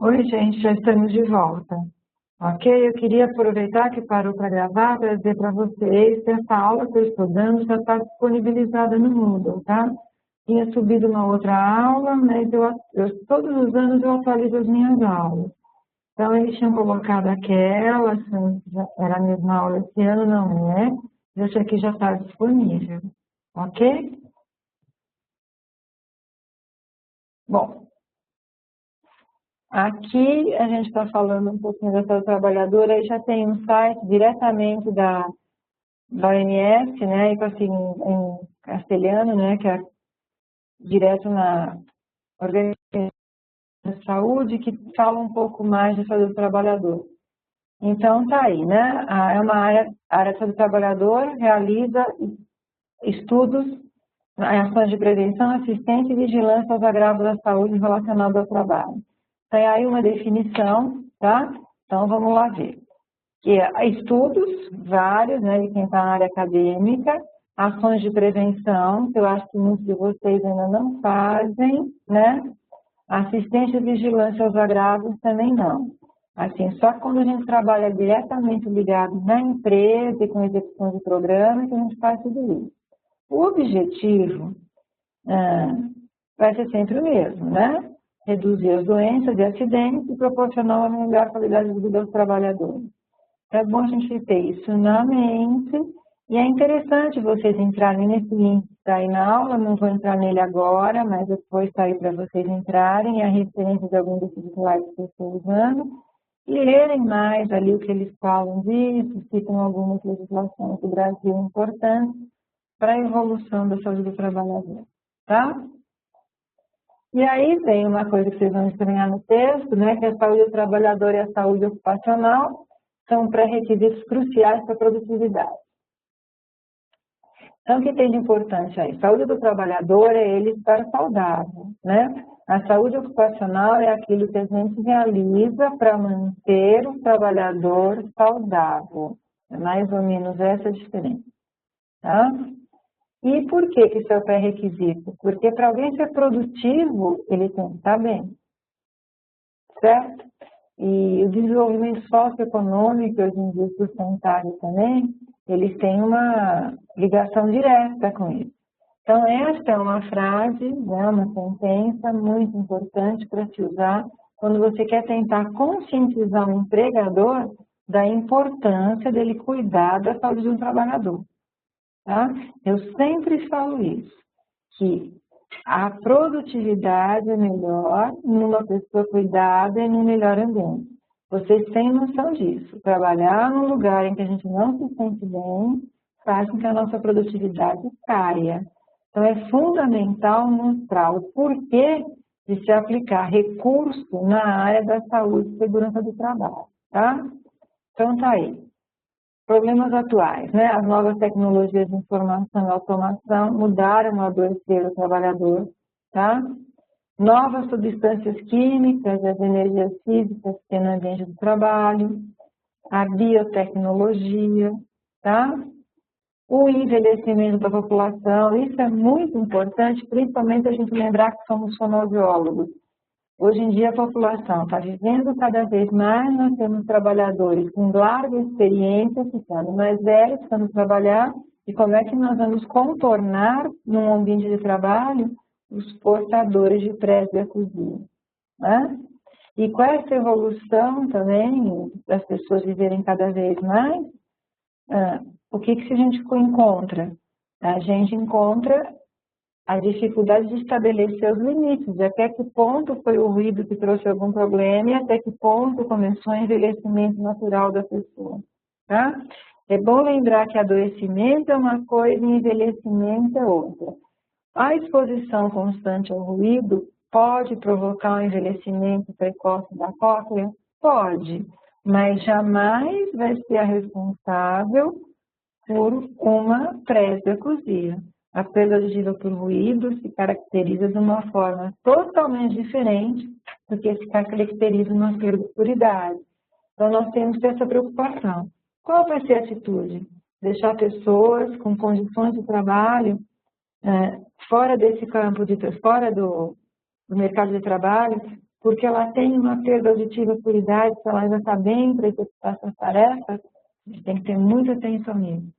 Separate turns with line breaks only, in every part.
Oi, gente, já estamos de volta. Ok? Eu queria aproveitar que parou para gravar para dizer para vocês que essa aula que eu estou dando já está disponibilizada no Moodle, tá? Tinha subido uma outra aula, mas todos os anos eu atualizo as minhas aulas. Então, eles tinham colocado aquela, assim, era a mesma aula esse ano, não é? Essa aqui já está disponível, ok? Bom, aqui a gente está falando um pouquinho da saúde trabalhadora, aí já tem um site diretamente da OMS, né, e assim, em castelhano, né, que é direto na Organização de Saúde, que fala um pouco mais de saúde do trabalhador. Então, tá aí, né, é uma área de saúde do trabalhador, realiza estudos, ações de prevenção, assistência e vigilância aos agravos da saúde relacionados ao trabalho. Tem aí uma definição, tá? Então, vamos lá ver. Que é estudos vários, né, de quem está na área acadêmica, ações de prevenção, que eu acho que muitos de vocês ainda não fazem, né? Assistência e vigilância aos agravos também não. Assim, só quando a gente trabalha diretamente ligado na empresa e com execução de programa que a gente faz tudo isso. O objetivo vai ser sempre o mesmo, né? Reduzir as doenças e acidentes e proporcionar uma melhor qualidade de vida aos trabalhadores. É bom a gente ter isso na mente, e é interessante vocês entrarem nesse link que está aí na aula, não vou entrar nele agora, mas depois está aí para vocês entrarem, a referência de algum desses slides que eu estou usando, e lerem mais ali o que eles falam disso, citam algumas legislações do Brasil importantes para a evolução da saúde do trabalhador, tá? E aí vem uma coisa que vocês vão estranhar no texto, né, que a saúde do trabalhador e a saúde ocupacional são pré-requisitos cruciais para a produtividade. Então, o que tem de importante aí? Saúde do trabalhador é ele estar saudável, né? A saúde ocupacional é aquilo que a gente realiza para manter o trabalhador saudável. É mais ou menos essa a diferença, tá? E por que isso é o pré-requisito? Porque para alguém ser produtivo, ele tem que estar bem, certo? E o desenvolvimento socioeconômico, hoje em dia sustentável também, eles têm uma ligação direta com isso. Então, esta é uma frase, né, uma sentença muito importante para se usar quando você quer tentar conscientizar o empregador da importância dele cuidar da saúde de um trabalhador. Tá? Eu sempre falo isso, que a produtividade é melhor numa pessoa cuidada e num melhor ambiente. Vocês têm noção disso. Trabalhar num lugar em que a gente não se sente bem faz com que a nossa produtividade caia. Então, é fundamental mostrar o porquê de se aplicar recurso na área da saúde e segurança do trabalho, tá? Então, tá aí. Problemas atuais, né? As novas tecnologias de informação e automação mudaram o adoecer do trabalhador, tá? Novas substâncias químicas, as energias físicas que tem no ambiente do trabalho, a biotecnologia, tá? O envelhecimento da população, isso é muito importante, principalmente a gente lembrar que somos fonoaudiólogos. Hoje em dia a população está vivendo cada vez mais, nós temos trabalhadores com larga experiência, ficando mais velhos, ficando trabalhar, e como é que nós vamos contornar num ambiente de trabalho os portadores de presbiacusia, né? E com essa evolução também das pessoas viverem cada vez mais, o que a gente encontra? A gente encontra a dificuldade de estabelecer os limites, de até que ponto foi o ruído que trouxe algum problema e até que ponto começou o envelhecimento natural da pessoa, tá? É bom lembrar que adoecimento é uma coisa e envelhecimento é outra. A exposição constante ao ruído pode provocar um envelhecimento precoce da cóclea? Pode, mas jamais vai ser a responsável por uma presbiacusia. A perda auditiva por ruído se caracteriza de uma forma totalmente diferente do que se caracteriza uma perda por idade. Então, nós temos que ter essa preocupação. Qual vai ser a atitude? Deixar pessoas com condições de trabalho fora desse campo, fora do mercado de trabalho, porque ela tem uma perda auditiva por idade, se ela ainda está bem para executar suas tarefas, a gente tem que ter muita atenção nisso.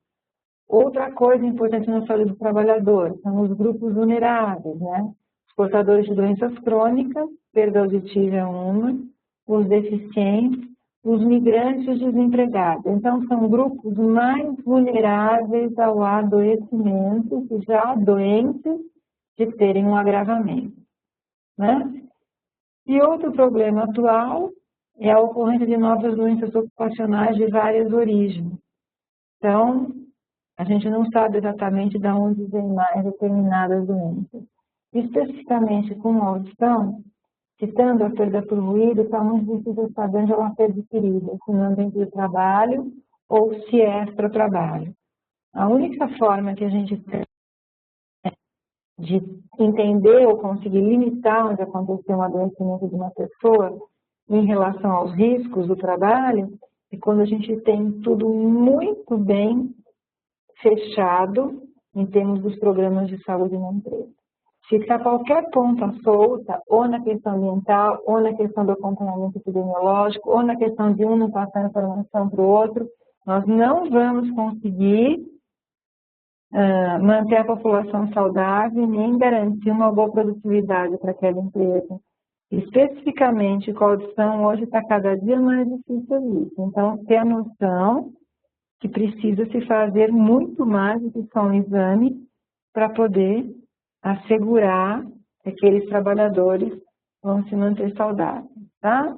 Outra coisa importante na saúde do trabalhador são os grupos vulneráveis, né? Os portadores de doenças crônicas, perda auditiva é uma, os deficientes, os migrantes e os desempregados. Então, são grupos mais vulneráveis ao adoecimento, já doentes de terem um agravamento, né? E outro problema atual é a ocorrência de novas doenças ocupacionais de várias origens. Então, a gente não sabe exatamente de onde vem mais determinadas doenças. Especificamente com a audição, citando a perda por ruído, está muito difícil saber onde ela foi adquirida, se no ambiente de trabalho ou se é extra-trabalho. A única forma que a gente tem de entender ou conseguir limitar onde aconteceu um adoecimento de uma pessoa em relação aos riscos do trabalho é quando a gente tem tudo muito bem fechado em termos dos programas de saúde na empresa. Se ficar qualquer ponta solta, ou na questão ambiental, ou na questão do acompanhamento epidemiológico, ou na questão de um não passar informação para o outro, nós não vamos conseguir manter a população saudável nem garantir uma boa produtividade para aquela empresa. Especificamente com a audição, hoje está cada dia mais difícil isso. Então, ter a noção que precisa se fazer muito mais do que só um exame para poder assegurar que aqueles trabalhadores vão se manter saudáveis, tá?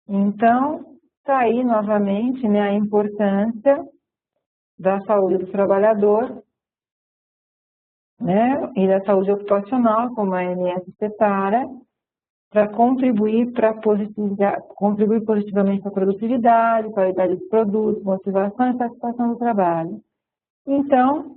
Então, está aí novamente, né, a importância da saúde do trabalhador, né, e da saúde ocupacional, como a ANS separa, para contribuir positivamente para a produtividade, qualidade dos produtos, motivação e satisfação do trabalho. Então,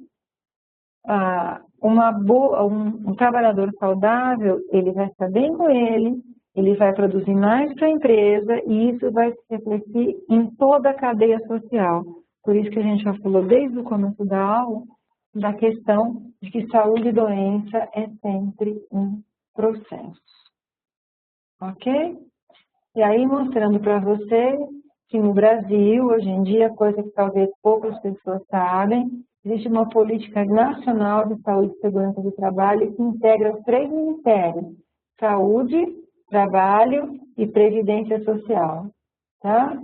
um trabalhador saudável, ele vai estar bem com ele vai produzir mais para a empresa e isso vai se refletir em toda a cadeia social. Por isso que a gente já falou desde o começo da aula da questão de que saúde e doença é sempre um processo. Ok? E aí mostrando para vocês que no Brasil, hoje em dia, coisa que talvez poucas pessoas sabem, existe uma política nacional de saúde e segurança do trabalho que integra os 3 ministérios: saúde, trabalho e previdência social, tá?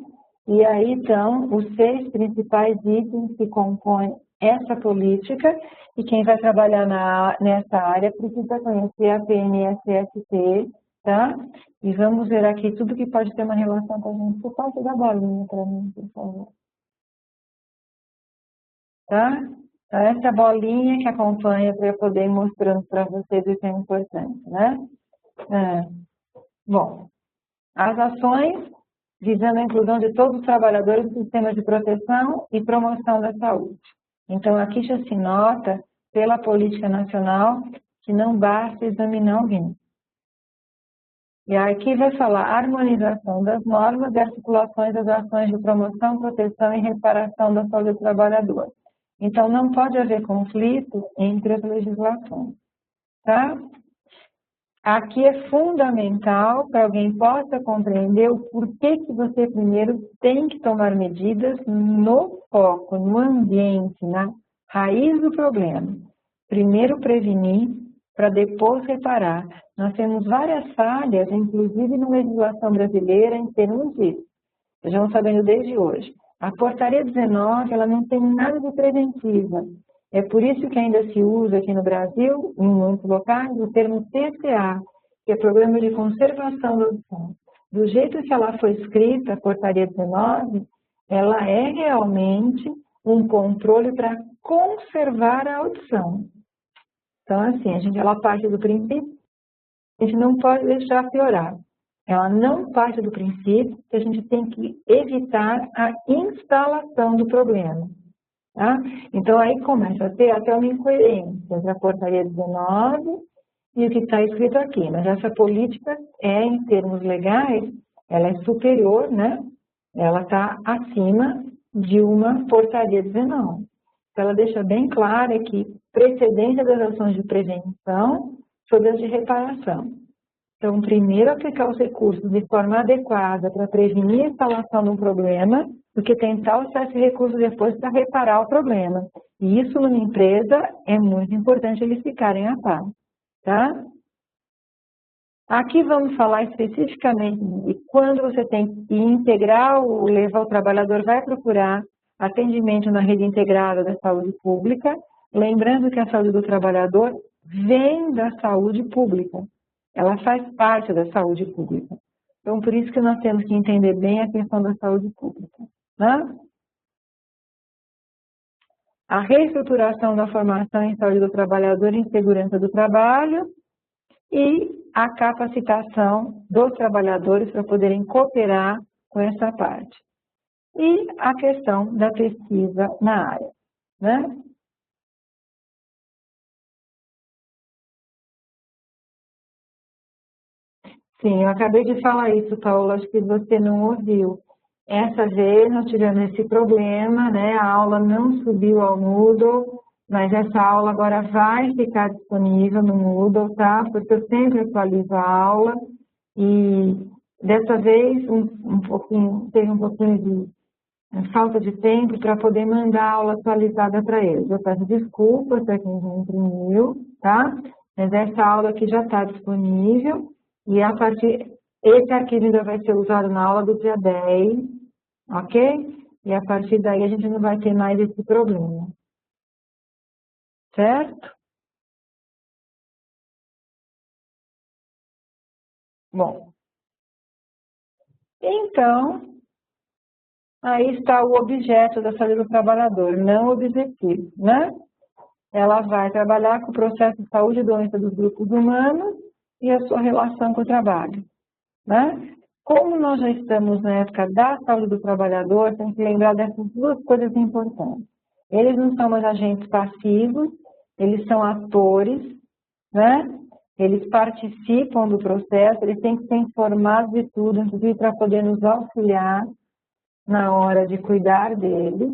E aí estão os 6 principais itens que compõem essa política e quem vai trabalhar nessa área precisa conhecer a PNSST, tá? E vamos ver aqui tudo que pode ter uma relação com a gente. Você pode dar bolinha para mim, por favor? Tá? Então, essa bolinha que acompanha para eu poder ir mostrando para vocês o que é importante, né? Bom, as ações visando a inclusão de todos os trabalhadores no sistema de proteção e promoção da saúde. Então, aqui já se nota, pela política nacional, que não basta examinar alguém. E aqui vai falar harmonização das normas e articulações das ações de promoção, proteção e reparação da saúde do trabalhador. Então, não pode haver conflito entre as legislações, tá? Aqui é fundamental que alguém possa compreender o porquê que você primeiro tem que tomar medidas no foco, no ambiente, na raiz do problema. Primeiro prevenir, para depois reparar. Nós temos várias falhas, inclusive na legislação brasileira, em termos disso. Vocês já vão sabendo desde hoje. A portaria 19, ela não tem nada de preventiva. É por isso que ainda se usa aqui no Brasil, em muitos locais, o termo TCA, que é Programa de Conservação da Audição. Do jeito que ela foi escrita, a portaria 19, ela é realmente um controle para conservar a audição. Então, assim, ela parte do princípio, a gente não pode deixar piorar. Ela não parte do princípio que a gente tem que evitar a instalação do problema. Tá? Então, aí começa a ter até uma incoerência entre a portaria 19 e o que está escrito aqui. Mas essa política em termos legais, ela é superior, né? Ela está acima de uma portaria 19. Então, ela deixa bem claro que precedência das ações de prevenção sobre as de reparação. Então, primeiro aplicar os recursos de forma adequada para prevenir a instalação de um problema, do que tentar usar esse recurso depois para reparar o problema. E isso numa empresa é muito importante eles ficarem a par, tá? Aqui vamos falar especificamente de quando você tem que integrar ou levar o trabalhador, vai procurar atendimento na rede integrada da saúde pública, lembrando que a saúde do trabalhador vem da saúde pública, ela faz parte da saúde pública. Então, por isso que nós temos que entender bem a questão da saúde pública, né? A reestruturação da formação em saúde do trabalhador em segurança do trabalho e a capacitação dos trabalhadores para poderem cooperar com essa parte. E a questão da pesquisa na área, né? Sim, eu acabei de falar isso, Paula, acho que você não ouviu. Essa vez nós tivemos esse problema, né? A aula não subiu ao Moodle, mas essa aula agora vai ficar disponível no Moodle, tá? Porque eu sempre atualizo a aula e dessa vez teve um pouquinho de falta de tempo para poder mandar a aula atualizada para eles. Eu peço desculpas para quem já imprimiu, tá? Mas essa aula aqui já está disponível e esse arquivo ainda vai ser usado na aula do dia 10, ok? E a partir daí a gente não vai ter mais esse problema, certo? Bom, então, aí está o objeto da saúde do trabalhador, não o objetivo, né? Ela vai trabalhar com o processo de saúde e doença dos grupos humanos e a sua relação com o trabalho, né? Como nós já estamos na época da saúde do trabalhador, tem que lembrar dessas duas coisas importantes. Eles não são mais agentes passivos, eles são atores, né? Eles participam do processo, eles têm que ser informados de tudo, inclusive para poder nos auxiliar na hora de cuidar deles.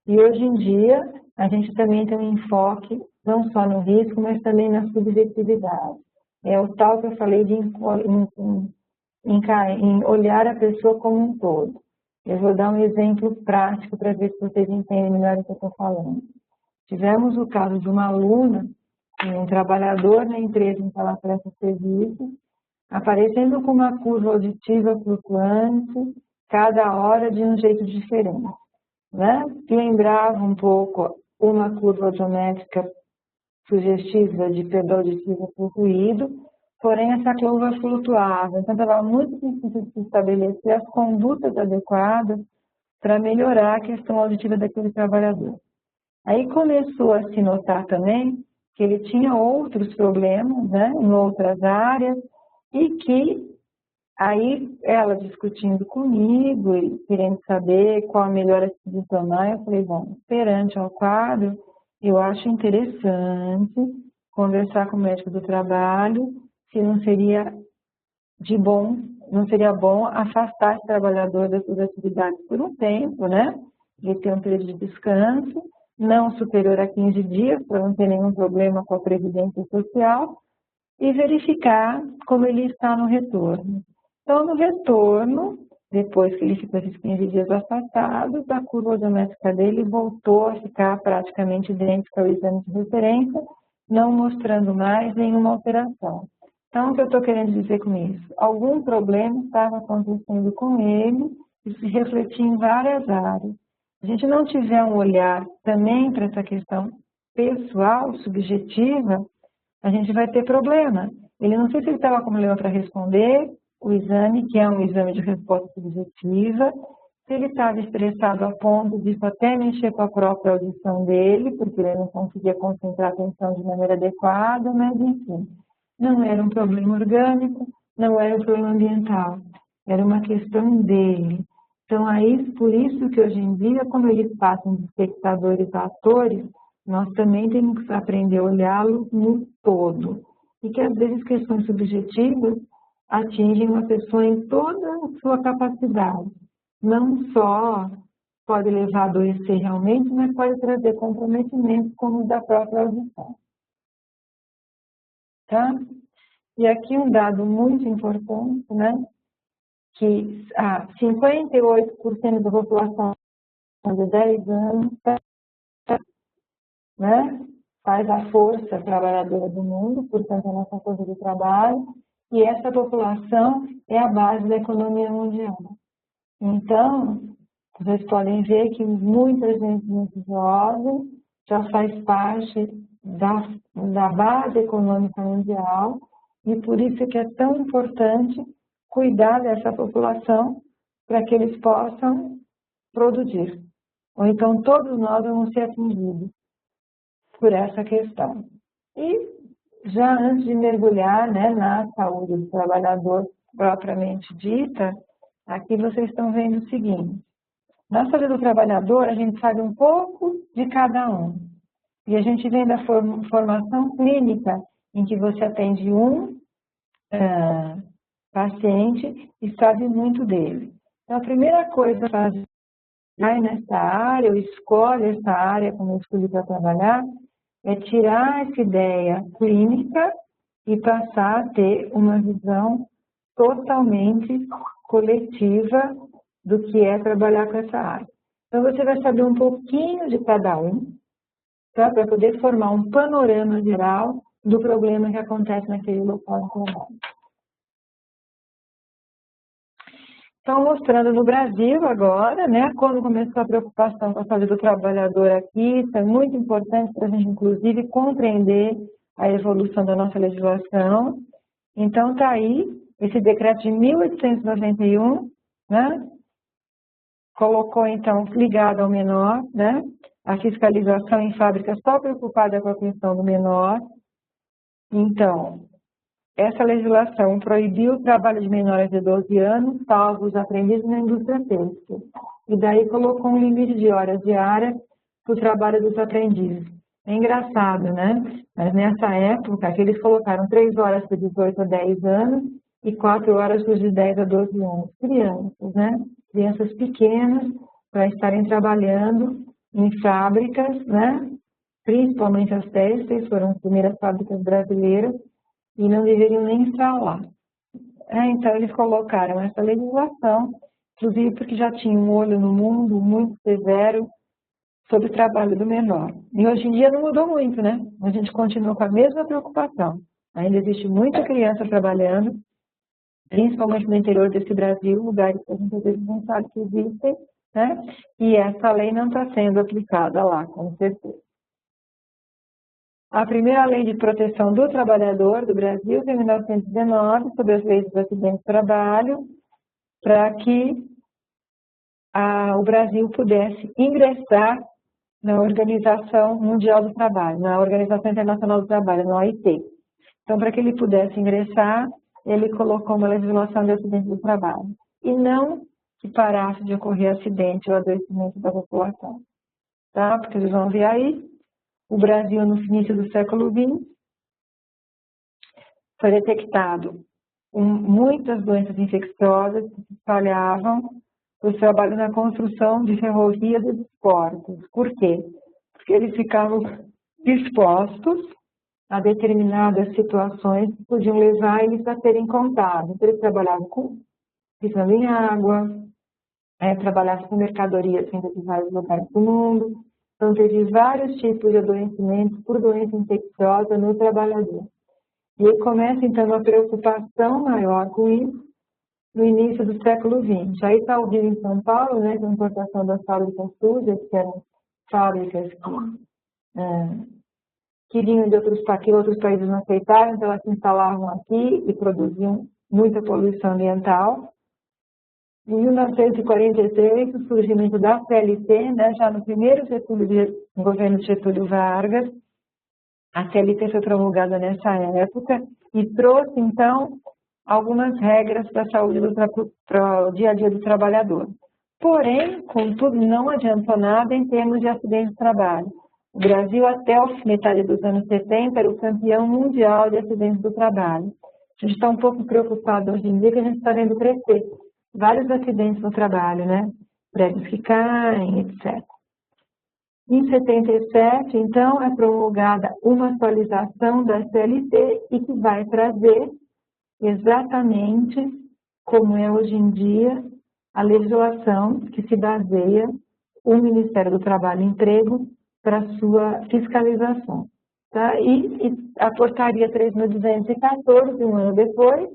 E hoje em dia, a gente também tem um enfoque, não só no risco, mas também na subjetividade. É o tal que eu falei de em olhar a pessoa como um todo. Eu vou dar um exemplo prático para ver se vocês entendem melhor o que eu estou falando. Tivemos o caso de uma aluna, um trabalhador na empresa em que ela presta serviço, aparecendo com uma curva auditiva flutuante, cada hora de um jeito diferente, né? Que lembrava um pouco uma curva audiométrica sugestiva de perda auditiva por ruído, porém essa curva flutuava, então estava muito difícil de se estabelecer as condutas adequadas para melhorar a questão auditiva daquele trabalhador. Aí começou a se notar também que ele tinha outros problemas, né, em outras áreas, e que aí ela discutindo comigo e querendo saber qual a melhor atitude a tomar, eu falei, bom, perante ao quadro, eu acho interessante conversar com o médico do trabalho se não seria não seria bom afastar esse trabalhador das suas atividades por um tempo, né? Ele tem um período de descanso, não superior a 15 dias, para não ter nenhum problema com a Previdência Social, e verificar como ele está no retorno. Então, no retorno, depois que ele ficou esses 15 dias afastado, a curva audiométrica dele voltou a ficar praticamente idêntica ao exame de referência, não mostrando mais nenhuma alteração. Então, o que eu estou querendo dizer com isso? Algum problema estava acontecendo com ele e se refletia em várias áreas. Se a gente não tiver um olhar também para essa questão pessoal, subjetiva, a gente vai ter problema. Ele não sei se ele estava com problema para responder o exame, que é um exame de resposta subjetiva, se ele estava estressado a ponto disso até mexer com a própria audição dele, porque ele não conseguia concentrar a atenção de maneira adequada, mas enfim. Não era um problema orgânico, não era um problema ambiental, era uma questão dele. Então, aí, por isso que hoje em dia, como eles passam de espectadores a atores, nós também temos que aprender a olhá-lo no todo. E que, às vezes, questões subjetivas atingem uma pessoa em toda a sua capacidade. Não só pode levar a adoecer realmente, mas pode trazer comprometimento como o da própria audição. Tá? E aqui um dado muito importante, né? Que 58% da população de 10 anos, né, faz a força trabalhadora do mundo, portanto, a nossa força de trabalho, e essa população é a base da economia mundial. Então, vocês podem ver que muita gente muito jovem já faz parte da base econômica mundial, e por isso que é tão importante cuidar dessa população para que eles possam produzir. Ou então todos nós vamos ser atingidos por essa questão. E já antes de mergulhar, né, na saúde do trabalhador propriamente dita, aqui vocês estão vendo o seguinte. Na saúde do trabalhador, a gente sabe um pouco de cada um. E a gente vem da formação clínica, em que você atende um paciente e sabe muito dele. Então, a primeira coisa a fazer nessa área, ou escolhe essa área como eu escolhi para trabalhar, é tirar essa ideia clínica e passar a ter uma visão totalmente coletiva do que é trabalhar com essa área. Então, você vai saber um pouquinho de cada um, tá? Para poder formar um panorama geral do problema que acontece naquele local de trabalho. Então, mostrando no Brasil agora, né, quando começou a preocupação com a saúde do trabalhador aqui, isso é muito importante para a gente, inclusive, compreender a evolução da nossa legislação. Então, está aí esse decreto de 1891, né, colocou, então, ligado ao menor, né, a fiscalização em fábricas só preocupada com a questão do menor. Então, essa legislação proibiu o trabalho de menores de 12 anos, salvo os aprendizes na indústria têxtil. E daí colocou um limite de horas diárias para o trabalho dos aprendizes. É engraçado, né? Mas nessa época, que eles colocaram 3 horas para 18 a 10 anos e 4 horas para os de 10 a 12 anos. Crianças, né? Crianças pequenas para estarem trabalhando em fábricas, né? Principalmente as têxteis, foram as primeiras fábricas brasileiras, e não deveriam nem estar lá. Então, eles colocaram essa legislação, inclusive porque já tinha um olho no mundo muito severo sobre o trabalho do menor. E hoje em dia não mudou muito, né? A gente continua com a mesma preocupação. Ainda existe muita criança trabalhando, principalmente no interior desse Brasil, lugares que a gente às vezes não sabe que existem, né? E essa lei não está sendo aplicada lá, com certeza. A primeira lei de proteção do trabalhador do Brasil, em 1919, sobre as leis dos acidentes de trabalho, para que o Brasil pudesse ingressar na Organização Mundial do Trabalho, na Organização Internacional do Trabalho, na OIT. Então, para que ele pudesse ingressar, ele colocou uma legislação de acidentes do trabalho. E não que parasse de ocorrer acidente ou adoecimento da população. Tá? Porque vocês vão ver aí, o Brasil, no início do século XX, foi detectado muitas doenças infecciosas que se espalhavam por trabalho na construção de ferrovias e dos portos. Por quê? Porque eles ficavam expostos a determinadas situações que podiam levar eles a terem contato. Então, eles trabalhavam pisando em água, trabalhavam com mercadorias vindas de vários lugares do mundo. Então, teve vários tipos de adoecimentos por doença infecciosa no trabalhador. E aí começa, então, uma preocupação maior com isso no início do século XX. Aí está o Rio em São Paulo, né, com a importação das fábricas sujas, que eram fábricas que vinham de outros países não aceitaram, então elas se instalavam aqui e produziam muita poluição ambiental. Em 1943, o surgimento da CLT, né, já no primeiro governo de Getúlio Vargas, a CLT foi promulgada nessa época e trouxe, então, algumas regras para a saúde para o dia a dia do trabalhador. Porém, contudo, não adiantou nada em termos de acidentes de trabalho. O Brasil, até a metade dos anos 70, era o campeão mundial de acidentes do trabalho. A gente está um pouco preocupado hoje em dia que a gente está vendo crescer vários acidentes no trabalho, né? Prédios que caem, etc. Em 77, então, é promulgada uma atualização da CLT e que vai trazer exatamente como é hoje em dia a legislação que se baseia o Ministério do Trabalho e Emprego para sua fiscalização. Tá? E a portaria 3.214, um ano depois,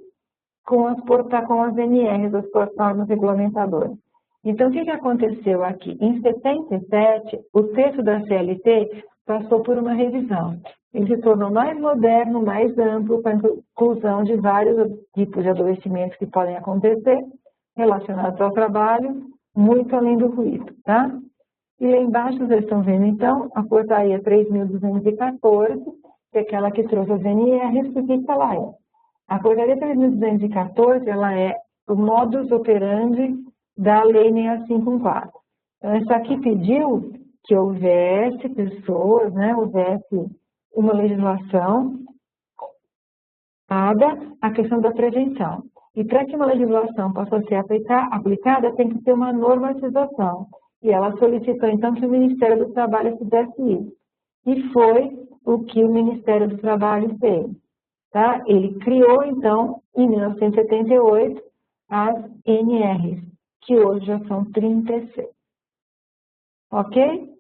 com as NRs, as normas regulamentadoras. Então, o que aconteceu aqui? Em 77, o texto da CLT passou por uma revisão. Ele se tornou mais moderno, mais amplo, com a inclusão de vários tipos de adoecimentos que podem acontecer relacionados ao trabalho, muito além do ruído, tá? E lá embaixo vocês estão vendo, então, a portaria 3.214, que é aquela que trouxe as NRs, o que ela é? A portaria 3.214, ela é o modus operandi da Lei 6514. Então, isso aqui pediu que houvesse pessoas, né, houvesse uma legislação a questão da prevenção. E para que uma legislação possa ser aplicada, tem que ter uma normatização. E ela solicitou, então, que o Ministério do Trabalho fizesse isso. E foi o que o Ministério do Trabalho fez. Tá? Ele criou, então, em 1978, as NRs, que hoje já são 36. Ok?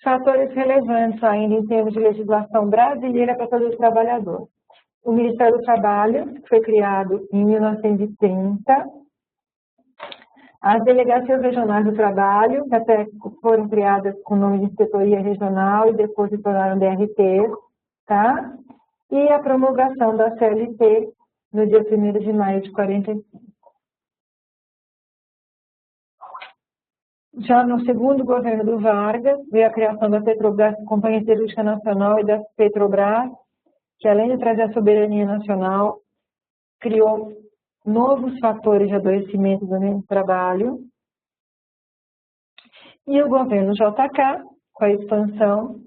Fatores relevantes ainda em termos de legislação brasileira para todos os trabalhadores. O Ministério do Trabalho foi criado em 1930. As delegacias regionais do trabalho, que até foram criadas com o nome de Insetoria Regional e depois se tornaram DRT, tá? E a promulgação da CLT no dia 1º de maio de 45. Já no segundo governo do Vargas, veio a criação da Petrobras, Companhia Siderúrgica Nacional, e da Petrobras, que além de trazer a soberania nacional, criou novos fatores de adoecimento do meio de trabalho. E o governo JK, com a expansão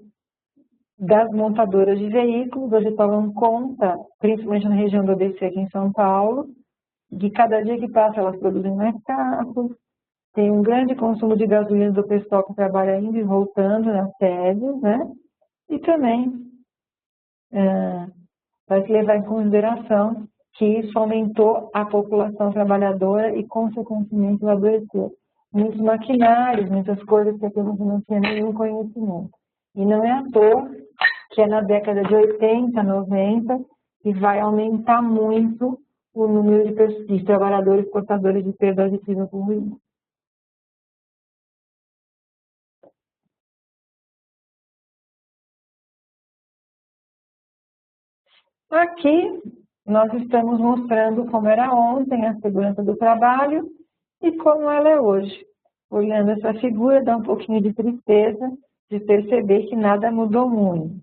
das montadoras de veículos, hoje tomam conta, principalmente na região do ABC aqui em São Paulo, de cada dia que passa elas produzem mais carros, tem um grande consumo de gasolina do pessoal que trabalha indo e voltando nas sedes, né? E também vai se levar em consideração que isso aumentou a população trabalhadora e, consequentemente, o adoecer. Muitos maquinários, muitas coisas que aqui a gente não tinha nenhum conhecimento. E não é à toa que é na década de 80, 90, que vai aumentar muito o número de trabalhadores portadores de perda auditiva por ruído. Aqui, nós estamos mostrando como era ontem a segurança do trabalho e como ela é hoje. Olhando essa figura, dá um pouquinho de tristeza de perceber que nada mudou muito,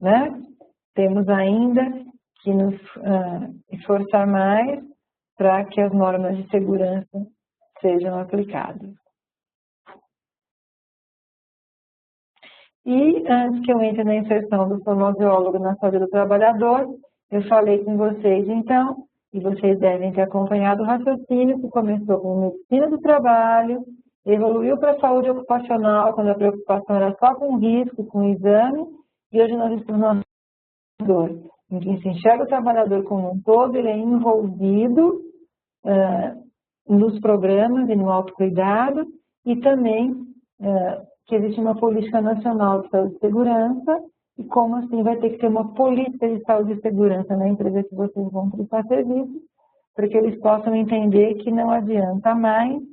né? Temos ainda que nos esforçar mais para que as normas de segurança sejam aplicadas. E antes que eu entre na inserção do fonoaudiólogo na saúde do trabalhador, eu falei com vocês, então, e vocês devem ter acompanhado o raciocínio que começou com medicina do trabalho, evoluiu para a saúde ocupacional, quando a preocupação era só com risco, com exame, e hoje nós estamos na trabalhador, em que se enxerga o trabalhador como um todo, ele é envolvido nos programas e no autocuidado, e também que existe uma política nacional de saúde e segurança, e como assim vai ter que ter uma política de saúde e segurança na empresa que vocês vão prestar serviço, para que eles possam entender que não adianta mais,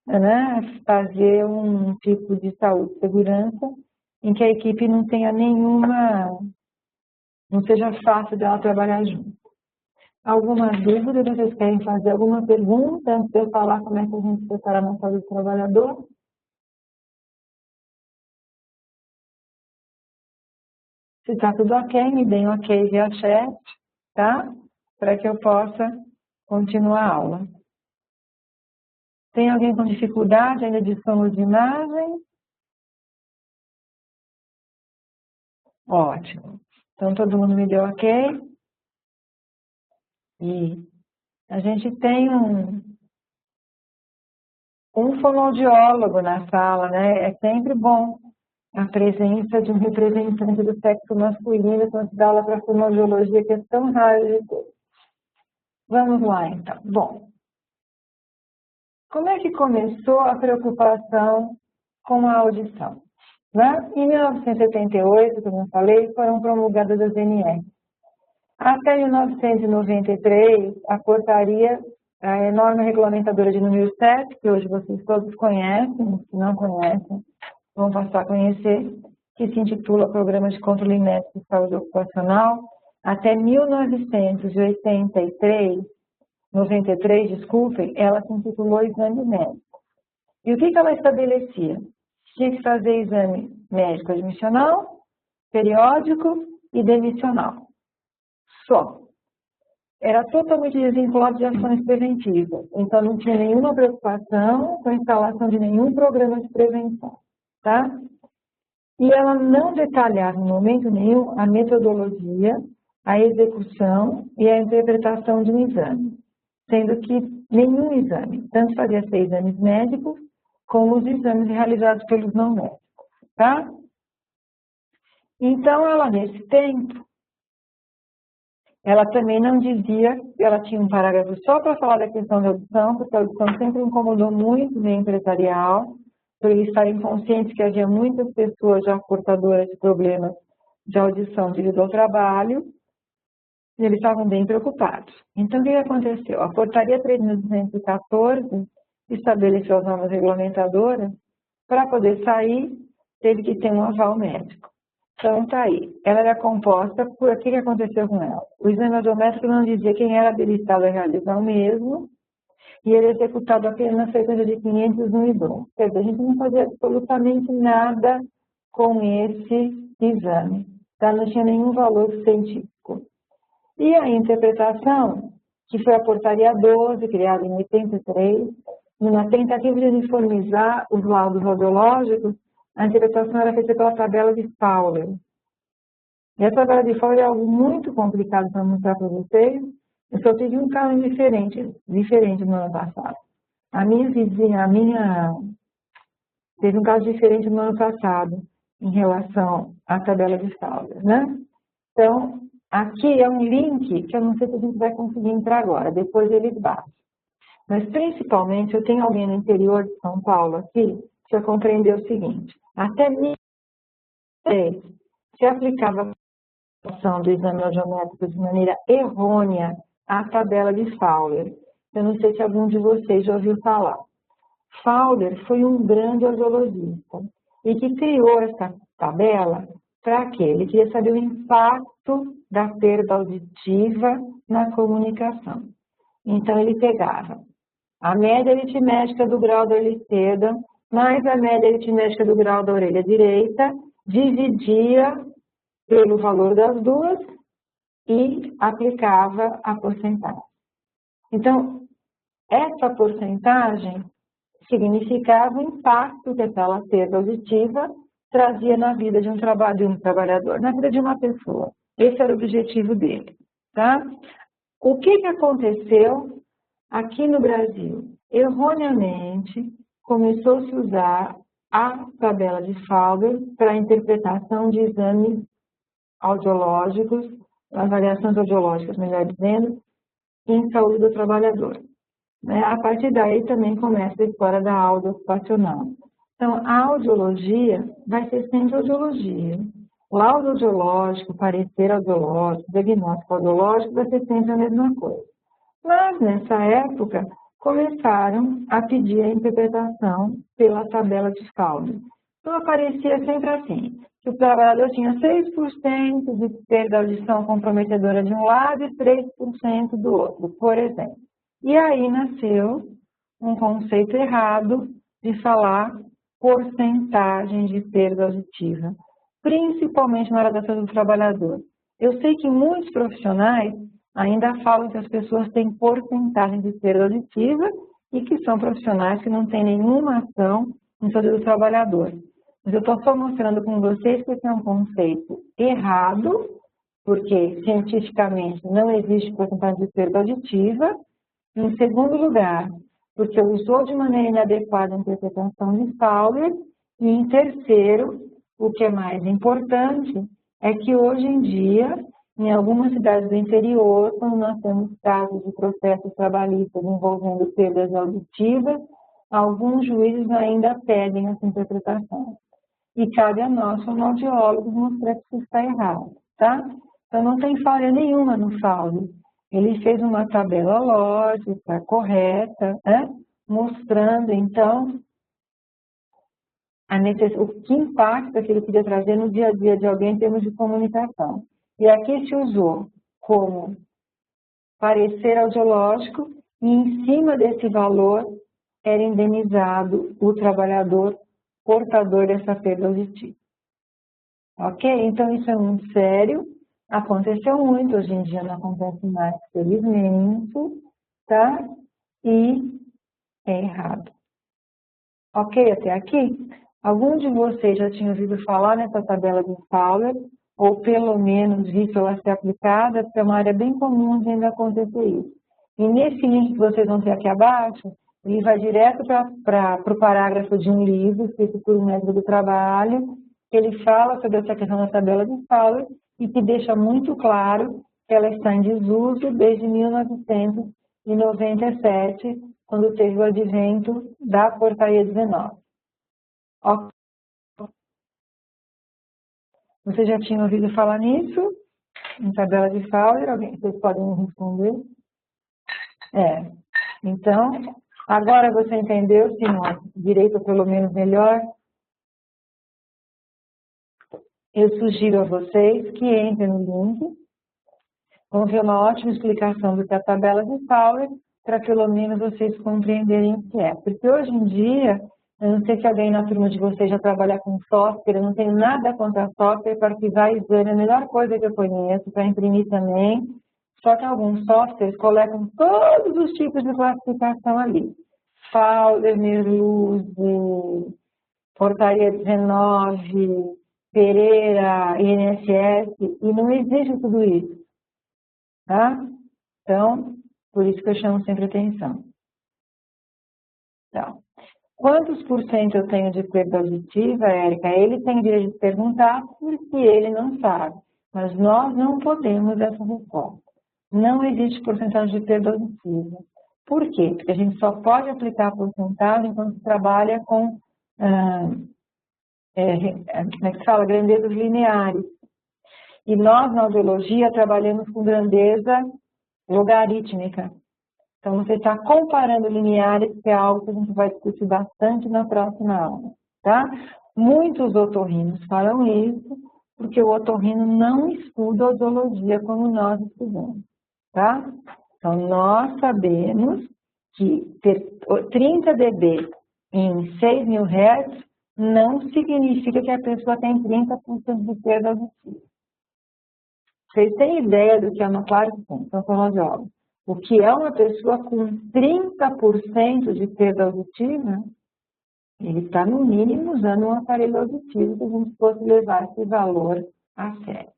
né, fazer um tipo de saúde e segurança em que a equipe não tenha não seja fácil dela trabalhar junto. Alguma dúvida? Vocês querem fazer alguma pergunta antes de eu falar como é que a gente prepara na saúde do trabalhador? Se está tudo ok, me deem ok via chat, tá? Para que eu possa continuar a aula. Tem alguém com dificuldade ainda de som de imagem? Ótimo. Então, todo mundo me deu ok? E a gente tem um fonoaudiólogo na sala, né? É sempre bom a presença de um representante do sexo masculino quando se dá aula para fonoaudiologia, que é tão raro de ter. Vamos lá, então. Bom, como é que começou a preocupação com a audição? Né? Em 1978, como eu falei, foram promulgadas as NR. Até 1993, a portaria, a norma regulamentadora de número 7, que hoje vocês todos conhecem, se não conhecem, vão passar a conhecer, que se intitula Programa de Controle Médico de Saúde Ocupacional, até 1993, desculpem, ela se intitulou Exame Médico. E o que ela estabelecia? Tinha que fazer exame médico admissional, periódico e demissional. Só. Era totalmente desvinculado de ações preventivas. Então, não tinha nenhuma preocupação com a instalação de nenhum programa de prevenção. Tá? E ela não detalhava, em momento nenhum, a metodologia, a execução e a interpretação de um exame. Sendo que nenhum exame, tanto fazia ser exames médicos, como os exames realizados pelos não médicos. Tá? Então, ela, nesse tempo, ela também não dizia, ela tinha um parágrafo só para falar da questão da audição, porque a audição sempre incomodou muito o meio empresarial, por eles estarem conscientes que havia muitas pessoas já portadoras de problemas de audição devido ao trabalho, e eles estavam bem preocupados. Então, o que aconteceu? A portaria 3.214 estabeleceu as normas regulamentadoras. Para poder sair, teve que ter um aval médico. Então, tá aí. Ela era composta por... O que aconteceu com ela? O exame audiométrico não dizia quem era habilitado a realizar o mesmo, e ele é executado apenas na frequência de 500 no IDOM. Quer dizer, a gente não fazia absolutamente nada com esse exame. Tá? Não tinha nenhum valor científico. E a interpretação, que foi a portaria 12, criada em 83, numa tentativa de uniformizar os laudos audiológicos, a interpretação era feita pela tabela de Fowler. E a tabela de Fowler é algo muito complicado para mostrar para vocês. Eu só tive um caso diferente no ano passado. A minha vizinha, teve um caso diferente no ano passado, em relação à tabela de Fowler, né? Então, aqui é um link que eu não sei se a gente vai conseguir entrar agora, depois eles baixam. Mas, principalmente, eu tenho alguém no interior de São Paulo aqui, que já compreendeu o seguinte: até 2003, se aplicava a função do exame audiométrico de maneira errônea à tabela de Fowler. Eu não sei se algum de vocês já ouviu falar. Fowler foi um grande audiologista e que criou essa tabela para quê? Ele queria saber o impacto da perda auditiva na comunicação. Então, ele pegava a média aritmética do grau da orelha esquerda, mais a média aritmética do grau da orelha direita, dividia pelo valor das duas e aplicava a porcentagem. Então, essa porcentagem significava o impacto que aquela perda auditiva trazia na vida de um trabalhador, na vida de uma pessoa. Esse era o objetivo dele. Tá? O que aconteceu aqui no Brasil? Erroneamente, começou-se a usar a tabela de Fowler para a interpretação de exames audiológicos, avaliações audiológicas, melhor dizendo, em saúde do trabalhador. A partir daí também começa a história da áudio ocupacional. Então, a audiologia vai ser sempre audiologia. Laudo audiológico, parecer audiológico, diagnóstico audiológico vai ser sempre a mesma coisa. Mas, nessa época, começaram a pedir a interpretação pela tabela de Fowler. Então, aparecia sempre assim, que o trabalhador tinha 6% de perda de audição comprometedora de um lado e 3% do outro, por exemplo. E aí nasceu um conceito errado de falar porcentagem de perda auditiva, principalmente na hora da saúde do trabalhador. Eu sei que muitos profissionais ainda falam que as pessoas têm porcentagem de perda auditiva e que são profissionais que não têm nenhuma ação em saúde do trabalhador. Mas eu estou só mostrando com vocês que esse é um conceito errado, porque cientificamente não existe porcentagem de perda auditiva. Em segundo lugar, porque usou de maneira inadequada a interpretação de Fowler, e em terceiro, o que é mais importante, é que hoje em dia, em algumas cidades do interior, quando nós temos casos de processos trabalhistas envolvendo perdas auditivas, alguns juízes ainda pedem essa interpretação. E cabe a nós, fonoaudiólogos, mostrar que isso está errado, tá? Então, não tem falha nenhuma no Fowler. Ele fez uma tabela lógica correta, né? Mostrando, então, o que impacta que ele podia trazer no dia a dia de alguém em termos de comunicação. E aqui se usou como parecer audiológico, e em cima desse valor era indenizado o trabalhador portador dessa perda auditiva. Ok? Então, isso é muito sério. Aconteceu muito, hoje em dia não acontece mais, felizmente, tá? E é errado. Ok, até aqui? Algum de vocês já tinha ouvido falar nessa tabela de Fowler, ou pelo menos visto ela ser aplicada, porque é uma área bem comum de ainda acontecer isso. E nesse link que vocês vão ter aqui abaixo, ele vai direto para o parágrafo de um livro, escrito por um médico do trabalho, que ele fala sobre essa questão da tabela de Fowler e que deixa muito claro que ela está em desuso desde 1997, quando teve o advento da Portaria 19. Ok. Vocês já tinham ouvido falar nisso? Em tabela de Fowler? Alguém? Vocês podem me responder? Então, agora você entendeu, Simone, direito ou pelo menos melhor? Eu sugiro a vocês que entrem no link, vão ver uma ótima explicação do que é a tabela de Fowler, para pelo menos vocês compreenderem o que é. Porque hoje em dia, eu não sei se alguém na turma de vocês já trabalha com software, eu não tenho nada contra software para arquivar exame, é a melhor coisa que eu conheço, para imprimir também. Só que alguns softwares coletam todos os tipos de classificação ali. Fowler, Merluzzi, Portaria 19, Pereira, INSS, e não existe tudo isso, tá? Então, por isso que eu chamo sempre atenção. Então, quantos por cento eu tenho de perda auditiva, Érica? Ele tem direito de perguntar porque ele não sabe, mas nós não podemos essa resposta. Não existe porcentagem de perda auditiva. Por quê? Porque a gente só pode aplicar a porcentagem quando se trabalha com, como é que se fala? Grandezas lineares. E nós, na audiologia, trabalhamos com grandeza logarítmica. Então, você está comparando lineares, que é algo que a gente vai discutir bastante na próxima aula, tá? Muitos otorrinos falam isso, porque o otorrino não estuda audiologia como nós estudamos, tá? Então, nós sabemos que ter 30 dB em 6.000 Hz não significa que a pessoa tem 30% de perda auditiva. Vocês têm ideia do que é uma claro que sim, então fonoaudiólogo. O que é uma pessoa com 30% de perda auditiva? Ele está, no mínimo, usando um aparelho auditivo, se a gente fosse levar esse valor a sério,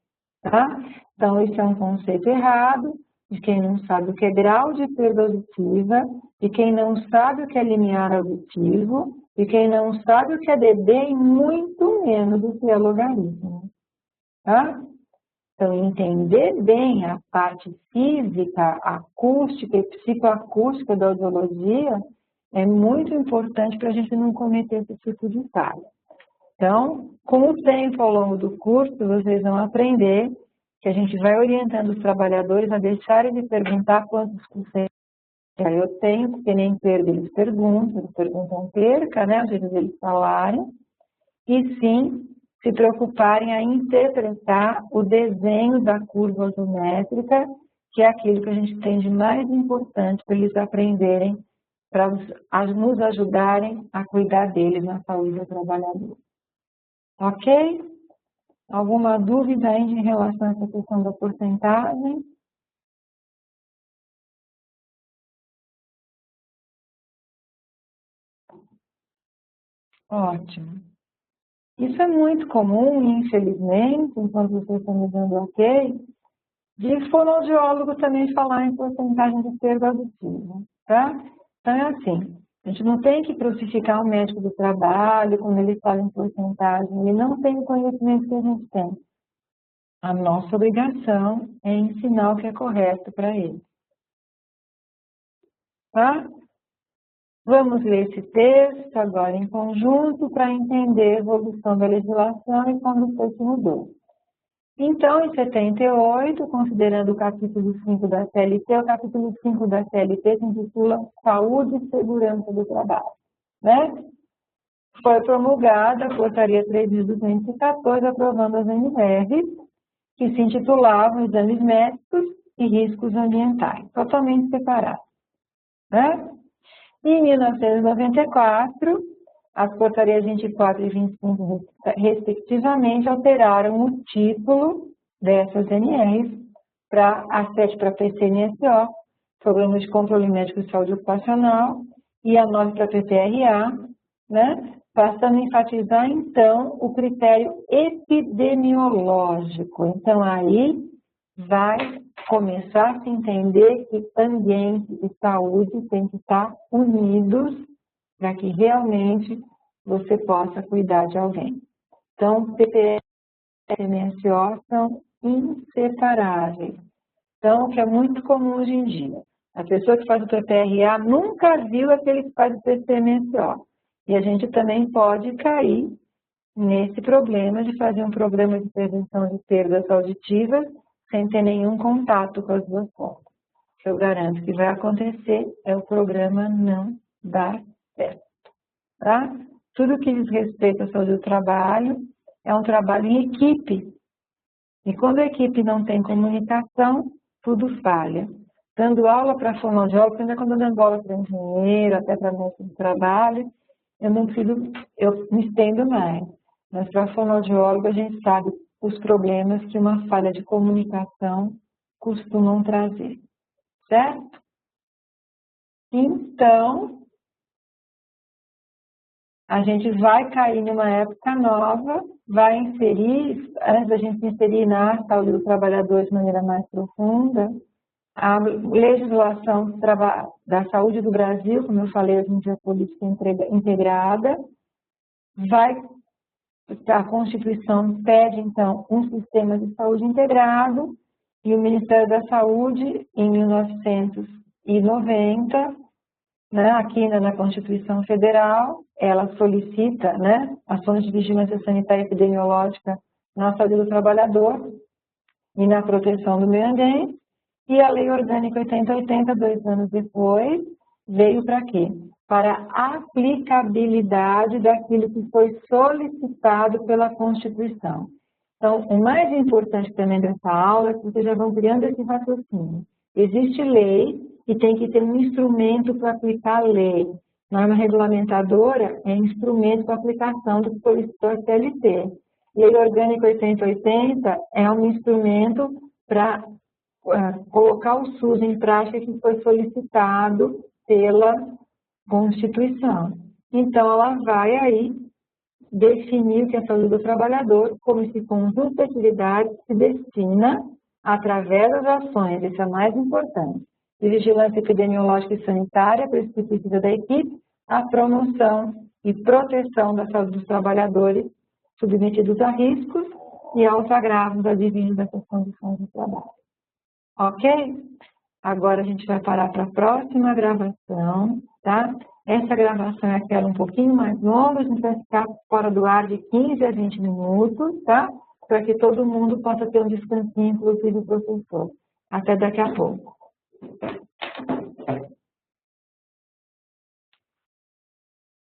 tá? Então, esse é um conceito errado, de quem não sabe o que é grau de perda auditiva, de quem não sabe o que é limiar auditivo, de quem não sabe o que é dB e muito menos o que é logaritmo, tá? Então, entender bem a parte física, acústica e psicoacústica da audiologia é muito importante para a gente não cometer esse tipo de falha. Então, com o tempo ao longo do curso, vocês vão aprender que a gente vai orientando os trabalhadores a deixarem de perguntar quantos por cento eu tenho, porque nem perda eles perguntam perca, né, ao jeito deles falarem, e sim se preocuparem a interpretar o desenho da curva audiométrica, que é aquilo que a gente tem de mais importante para eles aprenderem, para nos ajudarem a cuidar deles na saúde do trabalhador. Ok? Alguma dúvida ainda em relação a essa questão da porcentagem? Ótimo. Isso é muito comum, infelizmente, enquanto vocês estão me dando ok, de fonoaudiólogo também falar em porcentagem de perda auditiva, tá? Então, é assim, a gente não tem que crucificar o médico do trabalho quando ele fala em porcentagem, ele não tem o conhecimento que a gente tem. A nossa obrigação é ensinar o que é correto para ele. Tá? Vamos ler esse texto agora em conjunto para entender a evolução da legislação e quando foi que mudou. Então, em 78, considerando o capítulo 5 da CLT, o capítulo 5 da CLT se intitula Saúde e Segurança do Trabalho, né? Foi promulgada a Portaria 3.214, aprovando as NRs, que se intitulavam Exames Médicos e Riscos Ambientais, totalmente separados, né? Em 1994, as portarias 24 e 25, respectivamente, alteraram o título dessas NRs para a 7 para PCNSO, Programa de Controle Médico de Saúde Ocupacional, e a 9 para PPRA, né? Passando a enfatizar, então, o critério epidemiológico. Então, aí vai começar a se entender que ambiente e saúde têm que estar unidos para que realmente você possa cuidar de alguém. Então, PPR e MSO são inseparáveis. Então, o que é muito comum hoje em dia. A pessoa que faz o PPRA nunca viu aquele que faz o PCMSO. E a gente também pode cair nesse problema de fazer um programa de prevenção de perdas auditivas sem ter nenhum contato com as duas pontas. O que eu garanto que vai acontecer é o programa não dar certo. Tá? Tudo que diz respeito à saúde do trabalho é um trabalho em equipe. E quando a equipe não tem comunicação, tudo falha. Dando aula para fonoaudiólogo, ainda quando eu dando aula para engenheiro, até para médico do trabalho, eu me estendo mais. Mas para fonoaudiólogo a gente sabe os problemas que uma falha de comunicação costumam trazer. Certo? Então, a gente vai cair numa época nova, vai inserir, antes da gente inserir na saúde do trabalhador de maneira mais profunda, a legislação da saúde do Brasil, como eu falei, hoje em dia política integrada, a Constituição pede, então, um sistema de saúde integrado, e o Ministério da Saúde, em 1990, né, aqui na Constituição Federal, ela solicita, né, ações de vigilância sanitária e epidemiológica na saúde do trabalhador e na proteção do meio ambiente, e a Lei Orgânica 8080, 2 anos depois, veio para quê? Para a aplicabilidade daquilo que foi solicitado pela Constituição. Então, o mais importante também dessa aula é que vocês já vão criando esse raciocínio. Existe lei e tem que ter um instrumento para aplicar a lei. Norma regulamentadora é instrumento para aplicação do que solicitou a CLT. Lei Orgânica 8080 é um instrumento para colocar o SUS em prática que foi solicitado pela Constituição. Então, ela vai aí definir o que é a saúde do trabalhador como esse conjunto de atividades se destina, através das ações, isso é mais importante, de vigilância epidemiológica e sanitária prescritiva da equipe, a promoção e proteção da saúde dos trabalhadores submetidos a riscos e aos agravos advindos dessas condições de trabalho. Ok? Agora a gente vai parar para a próxima gravação, tá? Essa gravação é aquela um pouquinho mais longa, a gente vai ficar fora do ar de 15 a 20 minutos, tá? Para que todo mundo possa ter um descansinho, inclusive o professor. Até daqui a pouco.